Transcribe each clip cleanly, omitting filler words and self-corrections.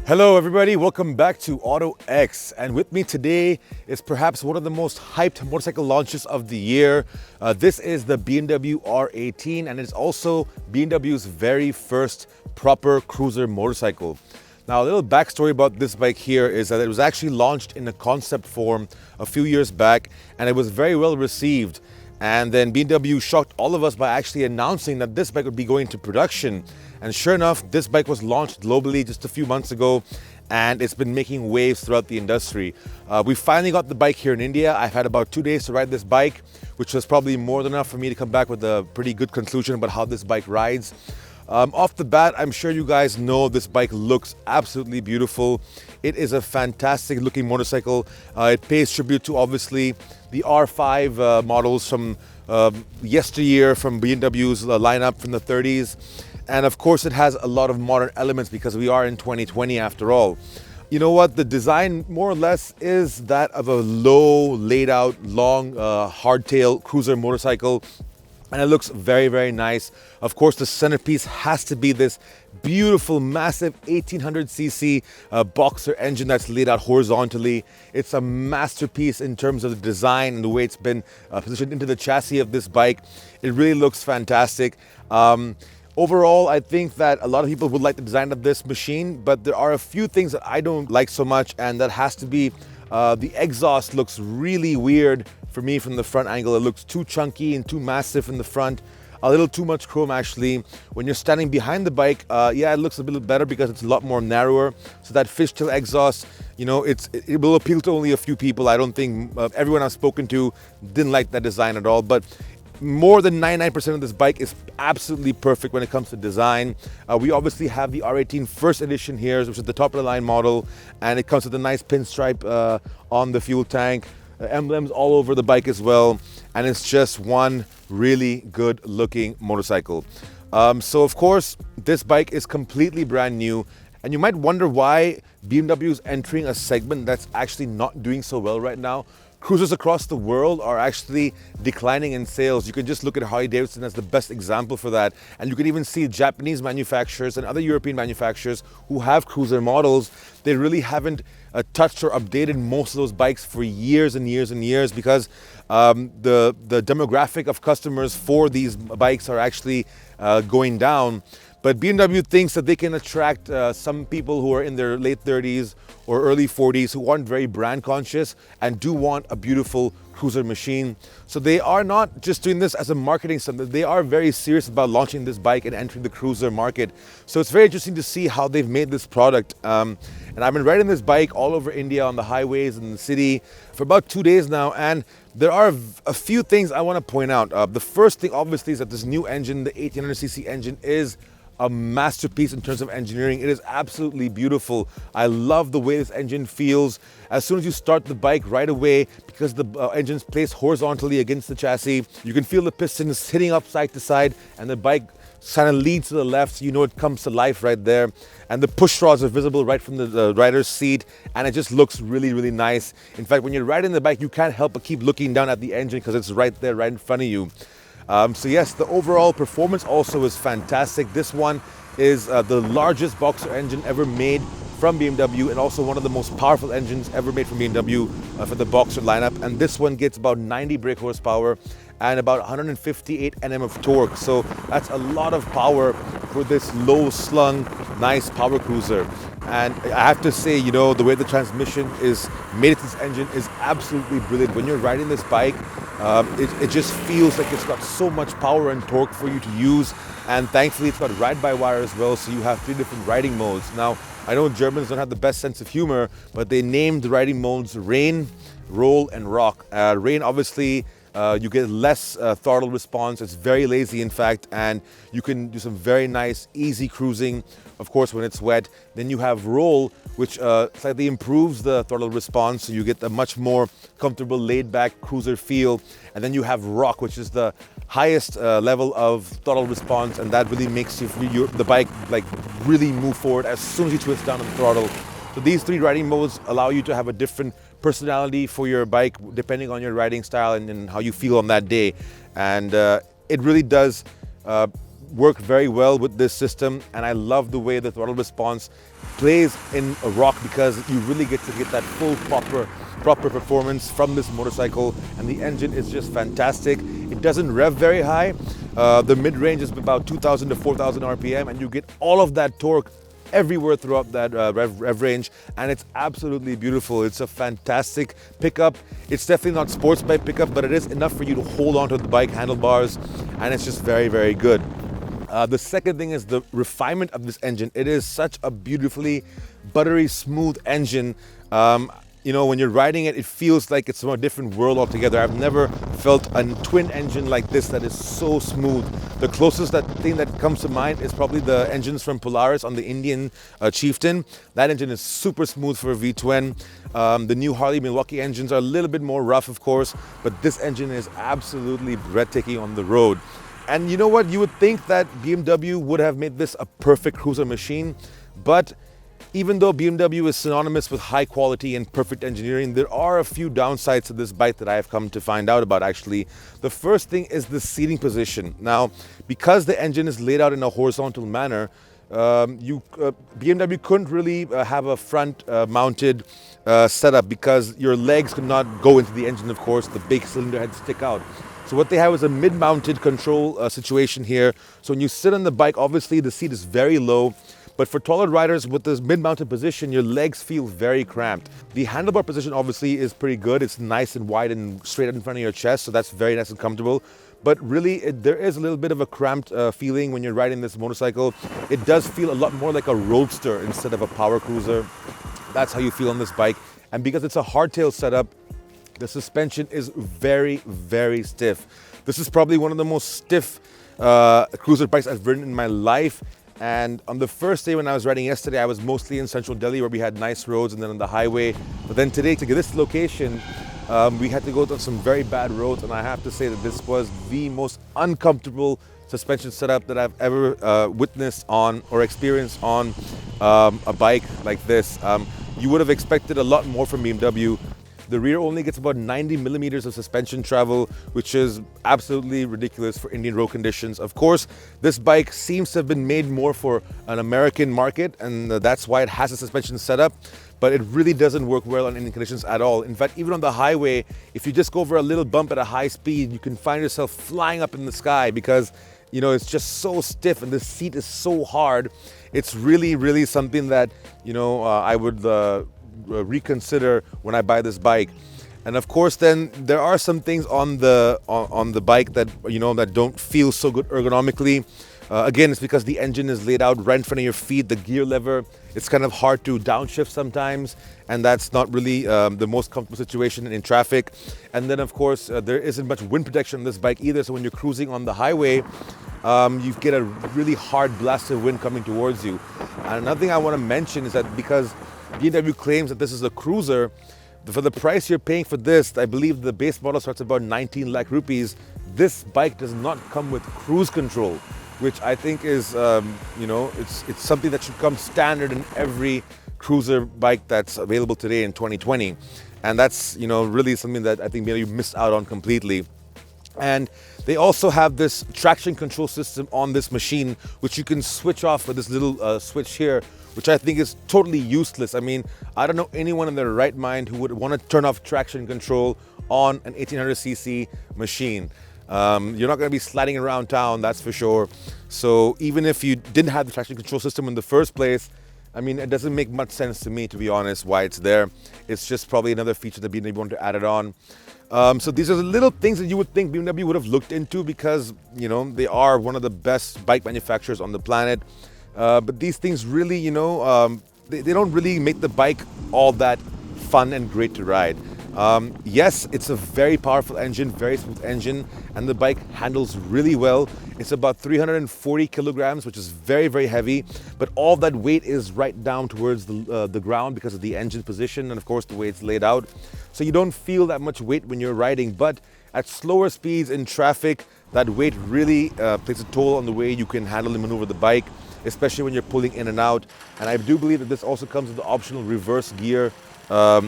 Hello everybody, welcome back to AutoX, and with me today is perhaps one of the most hyped motorcycle launches of the year. This is the BMW R18 and it's also BMW's very first proper cruiser motorcycle. Now, a little backstory about this bike here is that it was actually launched in a concept form a few years back and it was very well received. And then BMW shocked all of us by actually announcing that this bike would be going to production. And sure enough, this bike was launched globally just a few months ago and it's been making waves throughout the industry. We finally got the bike here in India. I've had about 2 days to ride this bike, which was probably more than enough for me to come back with a pretty good conclusion about how this bike rides. Off the bat, I'm sure you guys know this bike looks absolutely beautiful. It is a fantastic looking motorcycle. It pays tribute to obviously the R5 models from yesteryear from BMW's lineup from the 30s. And of course it has a lot of modern elements because we are in 2020 after all. You know what? The design more or less is that of a low, laid out, long, hardtail cruiser motorcycle. And it looks very, very nice. Of course, the centerpiece has to be this beautiful, massive 1800cc boxer engine that's laid out horizontally. It's a masterpiece in terms of the design and the way it's been positioned into the chassis of this bike. It really looks fantastic. Overall, I think that a lot of people would like the design of this machine, but there are a few things that I don't like so much, and that has to be the exhaust looks really weird for me from the front angle. It looks too chunky and too massive in the front. A little too much chrome actually. When you're standing behind the bike, yeah, it looks a little better because it's a lot more narrower. So that fishtail exhaust, you know, it will appeal to only a few people. I don't think everyone I've spoken to didn't like that design at all. But more than 99% of this bike is absolutely perfect when it comes to design. We obviously have the R18 first edition here, which is the top of the line model, and it comes with a nice pinstripe on the fuel tank. Emblems all over the bike as well, and it's just one really good looking motorcycle. So of course this bike is completely brand new, and you might wonder why BMW is entering a segment that's actually not doing so well right now. Cruisers across the world are actually declining in sales. You can just look at Harley-Davidson as the best example for that. And you can even see Japanese manufacturers and other European manufacturers who have cruiser models. They really haven't touched or updated most of those bikes for years and years and years because the demographic of customers for these bikes are actually going down. But BMW thinks that they can attract some people who are in their late 30s or early 40s who aren't very brand conscious and do want a beautiful cruiser machine. So they are not just doing this as a marketing stunt. They are very serious about launching this bike and entering the cruiser market. So it's very interesting to see how they've made this product. And I've been riding this bike all over India on the highways in the city for about 2 days now. And there are a few things I want to point out. The first thing obviously is that this new engine, the 1800cc engine, is a masterpiece in terms of engineering. It is absolutely beautiful. I love the way this engine feels. As soon as you start the bike right away, because the engine's placed horizontally against the chassis, you can feel the pistons hitting up side to side and the bike kind of leans to the left, so you know it comes to life right there. And the push rods are visible right from the rider's seat, and it just looks really, really nice. In fact, when you're riding the bike, you can't help but keep looking down at the engine because it's right there, right in front of you. So yes, the overall performance also is fantastic. This one is the largest boxer engine ever made from BMW and also one of the most powerful engines ever made from BMW for the boxer lineup. And this one gets about 90 brake horsepower and about 158 Nm of torque. So that's a lot of power for this low slung, nice power cruiser. And I have to say, you know, the way the transmission is made to this engine is absolutely brilliant. When you're riding this bike, it just feels like it's got so much power and torque for you to use. And thankfully it's got ride-by-wire as well, so you have 3 different riding modes. Now, I know Germans don't have the best sense of humor, but they named the riding modes rain, roll, and rock. Rain, obviously, you get less throttle response. It's very lazy, in fact, and you can do some very nice, easy cruising, of course, when it's wet. Then you have roll, which slightly improves the throttle response, so you get a much more comfortable, laid-back cruiser feel. And then you have rock, which is the highest level of throttle response, and that really makes the bike like really move forward as soon as you twist down on the throttle. So these 3 riding modes allow you to have a different personality for your bike depending on your riding style and how you feel on that day. And it really does work very well with this system, and I love the way the throttle response plays in a rock, because you really get to get that full proper performance from this motorcycle, and the engine is just fantastic. It doesn't rev very high. The mid-range is about 2,000 to 4,000 RPM, and you get all of that torque everywhere throughout that rev range, and it's absolutely beautiful. It's a fantastic pickup. It's definitely not sports bike pickup, but it is enough for you to hold onto the bike handlebars, and it's just very, very good. The second thing is the refinement of this engine. It is such a beautifully buttery smooth engine. You know, when you're riding it, it feels like it's from a different world altogether. I've never felt a twin engine like this that is so smooth. The closest thing that comes to mind is probably the engines from Polaris on the Indian Chieftain. That engine is super smooth for a V-twin. The new Harley Milwaukee engines are a little bit more rough, of course, but this engine is absolutely breathtaking on the road. And you know what? You would think that BMW would have made this a perfect cruiser machine, but even though BMW is synonymous with high quality and perfect engineering, there are a few downsides to this bike that I have come to find out about, actually. The first thing is the seating position. Now, because the engine is laid out in a horizontal manner, BMW couldn't really have a front mounted setup, because your legs could not go into the engine, of course. The big cylinder head stick out. So what they have is a mid-mounted control situation here. So when you sit on the bike, obviously the seat is very low. But for taller riders with this mid-mounted position, your legs feel very cramped. The handlebar position obviously is pretty good. It's nice and wide and straight up in front of your chest, so that's very nice and comfortable. But really, there is a little bit of a cramped feeling when you're riding this motorcycle. It does feel a lot more like a roadster instead of a power cruiser. That's how you feel on this bike. And because it's a hardtail setup, the suspension is very, very stiff. This is probably one of the most stiff cruiser bikes I've ridden in my life. And on the first day when I was riding yesterday, I was mostly in central Delhi where we had nice roads and then on the highway. But then today, to get this location, we had to go to some very bad roads. And I have to say that this was the most uncomfortable suspension setup that I've ever witnessed on or experienced on a bike like this. You would have expected a lot more from BMW. The rear only gets about 90 millimeters of suspension travel, which is absolutely ridiculous for Indian road conditions. Of course, this bike seems to have been made more for an American market, and that's why it has a suspension setup, but it really doesn't work well on Indian conditions at all. In fact, even on the highway, if you just go over a little bump at a high speed, you can find yourself flying up in the sky because, you know, it's just so stiff and the seat is so hard. It's really, really something that, you know, I would reconsider when I buy this bike. And of course, then there are some things on the bike that, you know, that don't feel so good ergonomically. Again, it's because the engine is laid out right in front of your feet. The gear lever, it's kind of hard to downshift sometimes, and that's not really the most comfortable situation in traffic. And then of course, there isn't much wind protection on this bike either, so when you're cruising on the highway, you get a really hard blast of wind coming towards you. And another thing I want to mention is that because BMW claims that this is a cruiser, for the price you're paying for this, I believe the base model starts at about 19 lakh rupees. This bike does not come with cruise control, which I think is, you know, it's something that should come standard in every cruiser bike that's available today in 2020. And that's, you know, really something that I think BMW missed out on completely. And they also have this traction control system on this machine, which you can switch off with this little switch here, which I think is totally useless. I mean, I don't know anyone in their right mind who would want to turn off traction control on an 1800cc machine. You're not going to be sliding around town, that's for sure. So even if you didn't have the traction control system in the first place, I mean, it doesn't make much sense to me, to be honest, why it's there. It's just probably another feature that BMW wanted to add it on. So these are the little things that you would think BMW would have looked into because, you know, they are one of the best bike manufacturers on the planet. But these things really, you know, they don't really make the bike all that fun and great to ride. Yes, it's a very powerful engine, very smooth engine, and the bike handles really well. It's about 340 kilograms, which is very, very heavy, but all that weight is right down towards the ground because of the engine position and of course the way it's laid out. So you don't feel that much weight when you're riding, but at slower speeds in traffic, that weight really plays a toll on the way you can handle and maneuver the bike, especially when you're pulling in and out. And I do believe that this also comes with the optional reverse gear,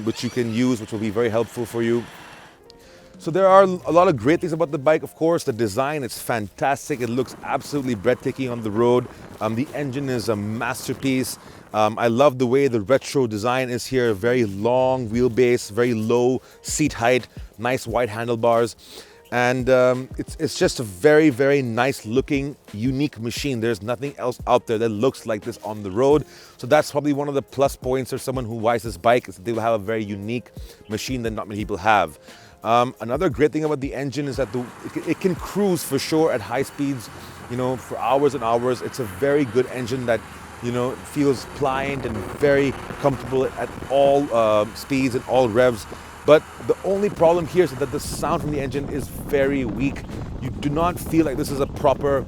which you can use, which will be very helpful for you. So there are a lot of great things about the bike. Of course, the design is fantastic. It looks absolutely breathtaking on the road. The engine is a masterpiece. I love the way the retro design is here. Very long wheelbase, very low seat height, nice wide handlebars. And it's just a very, very nice looking, unique machine. There's nothing else out there that looks like this on the road. So that's probably one of the plus points for someone who buys this bike, is that they will have a very unique machine that not many people have. Another great thing about the engine is that it can cruise for sure at high speeds, for hours and hours. It's a very good engine that, feels pliant and very comfortable at all speeds and all revs. But the only problem here is that the sound from the engine is very weak. You do not feel like this is a proper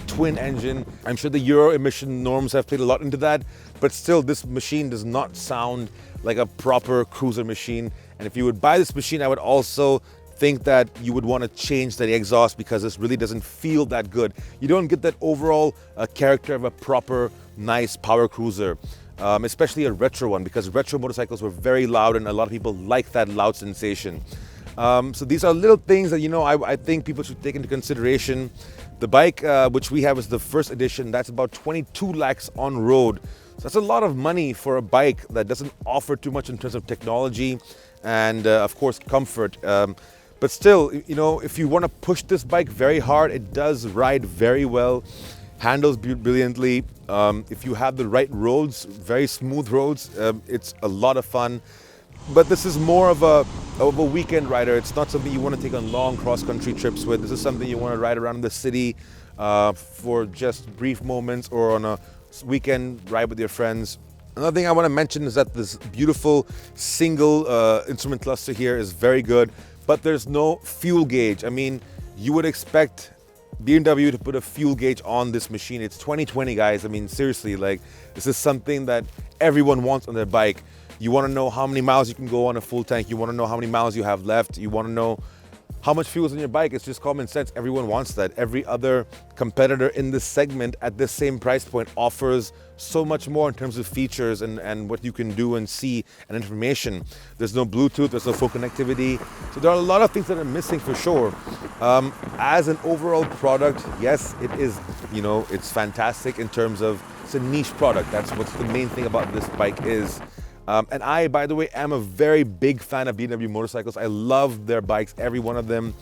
twin engine. I'm sure the Euro emission norms have played a lot into that, but still this machine does not sound like a proper cruiser machine. And if you would buy this machine, I would also think that you would want to change the exhaust, because this really doesn't feel that good. You don't get that overall character of a proper, nice power cruiser. Especially a retro one, because retro motorcycles were very loud and a lot of people like that loud sensation. So these are little things that, I think people should take into consideration. The bike, which we have, is the first edition. That's about 22 lakhs on road. So that's a lot of money for a bike that doesn't offer too much in terms of technology and, of course, comfort. But still, if you want to push this bike very hard, it does ride very well. Handles brilliantly. If you have the right roads, very smooth roads, it's a lot of fun. But this is more of a weekend rider. It's not something you want to take on long cross-country trips with. This is something you want to ride around the city for just brief moments, or on a weekend ride with your friends. Another thing I want to mention is that this beautiful single instrument cluster here is very good, but there's no fuel gauge. I mean, you would expect BMW to put a fuel gauge on this machine. It's 2020, guys. I mean, seriously, like, this is something that everyone wants on their bike. You want to know how many miles you can go on a full tank. You want to know how many miles you have left. You want to know how much fuel is in your bike. It's just common sense. Everyone wants that. Every other competitor in this segment at this same price point offers so much more in terms of features and what you can do and see and information. There's no Bluetooth, there's no phone connectivity. So there are a lot of things that are missing for sure. As an overall product, yes, it is, it's fantastic in terms of, it's a niche product. That's what's the main thing about this bike is. And I, by the way, am a very big fan of BMW motorcycles. I love their bikes, every one of them.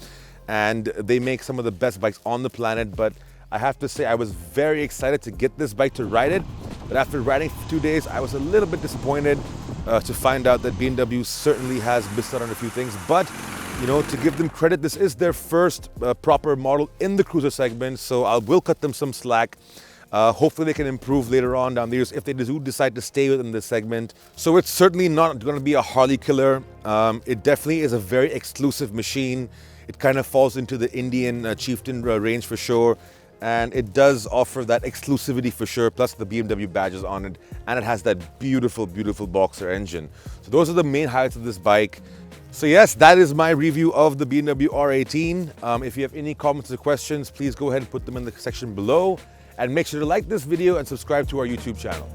And they make some of the best bikes on the planet. But I have to say, I was very excited to get this bike to ride it. But after riding for 2 days, I was a little bit disappointed to find out that BMW certainly has missed out on a few things. But, to give them credit, this is their first proper model in the cruiser segment. So I will cut them some slack. Hopefully they can improve later on down the years if they do decide to stay within this segment. So it's certainly not going to be a Harley killer. It definitely is a very exclusive machine. It kind of falls into the Indian chieftain range for sure. And it does offer that exclusivity for sure, plus the BMW badges on it. And it has that beautiful, beautiful boxer engine. So those are the main highlights of this bike. So yes, that is my review of the BMW R18. If you have any comments or questions, please go ahead and put them in the section below. And make sure to like this video and subscribe to our YouTube channel.